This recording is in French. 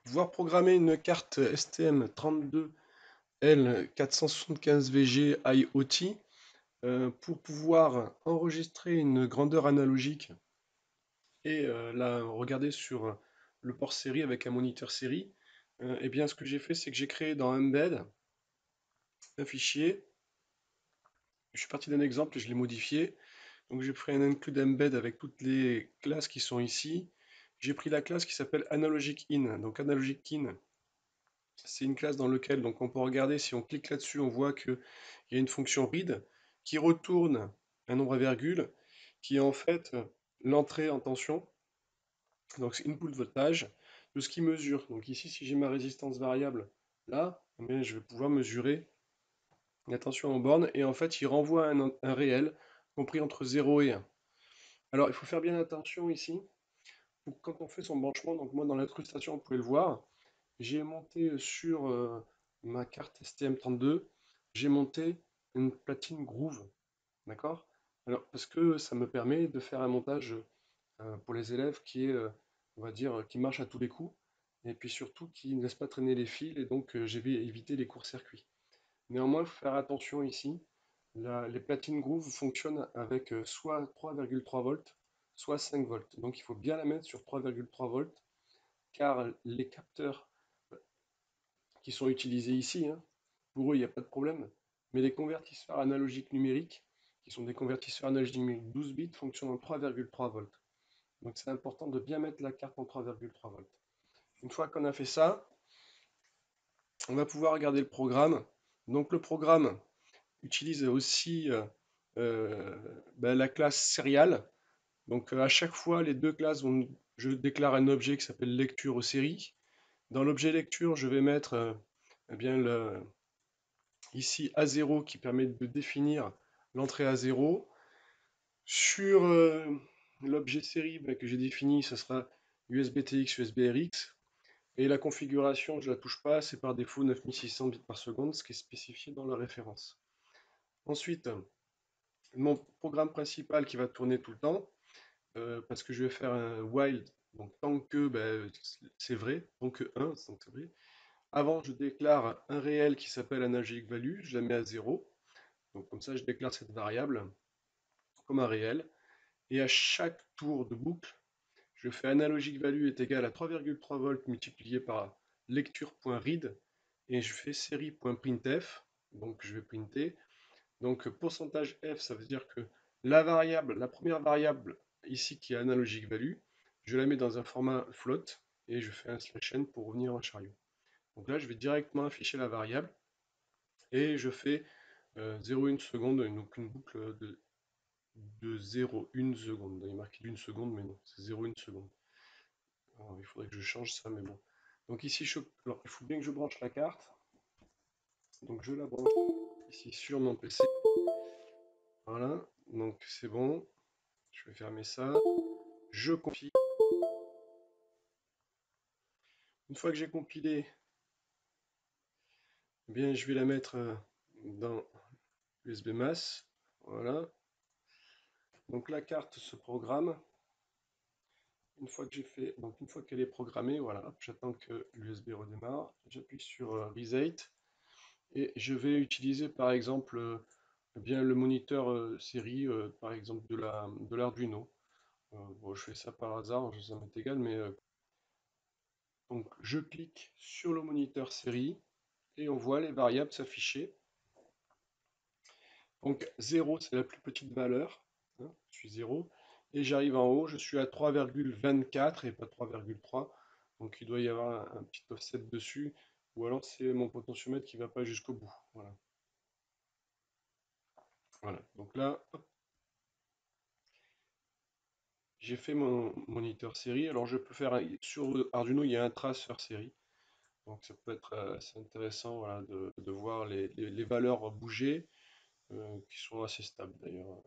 Pouvoir programmer une carte STM32L475VG IoT pour pouvoir enregistrer une grandeur analogique et la regarder sur le port série avec un moniteur série. Eh bien, ce que j'ai fait, c'est que j'ai créé dans Embed un fichier. Je suis parti d'un exemple et je l'ai modifié. Donc j'ai pris un include embed avec toutes les classes qui sont ici. J'ai pris la classe qui s'appelle AnalogicIn. Donc AnalogicIn, c'est une classe dans laquelle donc on peut regarder, si on clique là-dessus, on voit qu'il y a une fonction read qui retourne un nombre à virgule, qui est en fait l'entrée en tension. Donc c'est input voltage de ce qui mesure. Donc ici, si j'ai ma résistance variable là, eh bien, je vais pouvoir mesurer la tension en borne et en fait il renvoie un réel compris entre 0 et 1. Alors il faut faire bien attention ici, quand on fait son branchement, donc moi dans l'incrustation vous pouvez le voir, j'ai monté sur ma carte STM32, j'ai monté une platine groove, d'accord? Alors parce que ça me permet de faire un montage pour les élèves qui est, on va dire, qui marche à tous les coups, et puis surtout qui ne laisse pas traîner les fils, et donc j'ai évité les courts-circuits. Néanmoins, il faut faire attention ici. Les platines groove fonctionnent avec soit 3,3 volts, soit 5 volts. Donc il faut bien la mettre sur 3,3 volts, car les capteurs qui sont utilisés ici, hein, pour eux, il n'y a pas de problème. Mais les convertisseurs analogiques numériques, qui sont des convertisseurs analogiques numériques 12 bits, fonctionnent en 3,3 volts. Donc c'est important de bien mettre la carte en 3,3 volts. Une fois qu'on a fait ça, on va pouvoir regarder le programme. Donc le programme utilise aussi la classe serial. Donc à chaque fois, les deux classes je déclare un objet qui s'appelle lecture aux séries. Dans l'objet lecture, je vais mettre eh bien ici A0 qui permet de définir l'entrée A0. Sur l'objet série que j'ai défini, ce sera USB-TX, USB-RX. Et la configuration, je ne la touche pas, c'est par défaut 9600 bits par seconde, ce qui est spécifié dans la référence. Ensuite, mon programme principal qui va tourner tout le temps, parce que je vais faire un while, donc tant que c'est vrai, tant que 1, donc c'est vrai. Avant, je déclare un réel qui s'appelle analogic value, je la mets à 0. Donc comme ça, je déclare cette variable comme un réel. Et à chaque tour de boucle, je fais analogic value est égal à 3,3 volts multiplié par lecture.read et je fais série.printf. Donc je vais printer. Donc pourcentage f, ça veut dire que la première variable ici qui est analogic value, je la mets dans un format float et je fais un slash n pour revenir en chariot. Donc là, je vais directement afficher la variable et je fais 0,1 seconde, donc une boucle de 0,1 seconde. Il est marqué d'une seconde, mais non, c'est 0,1 seconde. Alors, il faudrait que je change ça, mais bon. Donc ici, alors, il faut bien que je branche la carte. Donc je la branche ici sur mon PC. Voilà, donc c'est bon. Je vais fermer ça. Je compile. Une fois que j'ai compilé, eh bien, je vais la mettre dans USB Mass. Voilà. Donc la carte se programme. Une fois que j'ai fait, donc une fois qu'elle est programmée, voilà, j'attends que l'USB redémarre. J'appuie sur Reset et je vais utiliser par exemple eh bien, le moniteur série, par exemple de l'Arduino. Bon, je fais ça par hasard, ça m'est égal, mais donc je clique sur le moniteur série et on voit les variables s'afficher. Donc 0, c'est la plus petite valeur, hein, je suis 0, et j'arrive en haut, je suis à 3,24 et pas 3,3, donc il doit y avoir un petit offset dessus, ou alors c'est mon potentiomètre qui ne va pas jusqu'au bout. Voilà. Voilà. Donc là, j'ai fait mon moniteur série. Alors je peux faire, sur Arduino, il y a un traceur série. Donc ça peut être assez intéressant, voilà, de voir les valeurs bouger, qui sont assez stables d'ailleurs.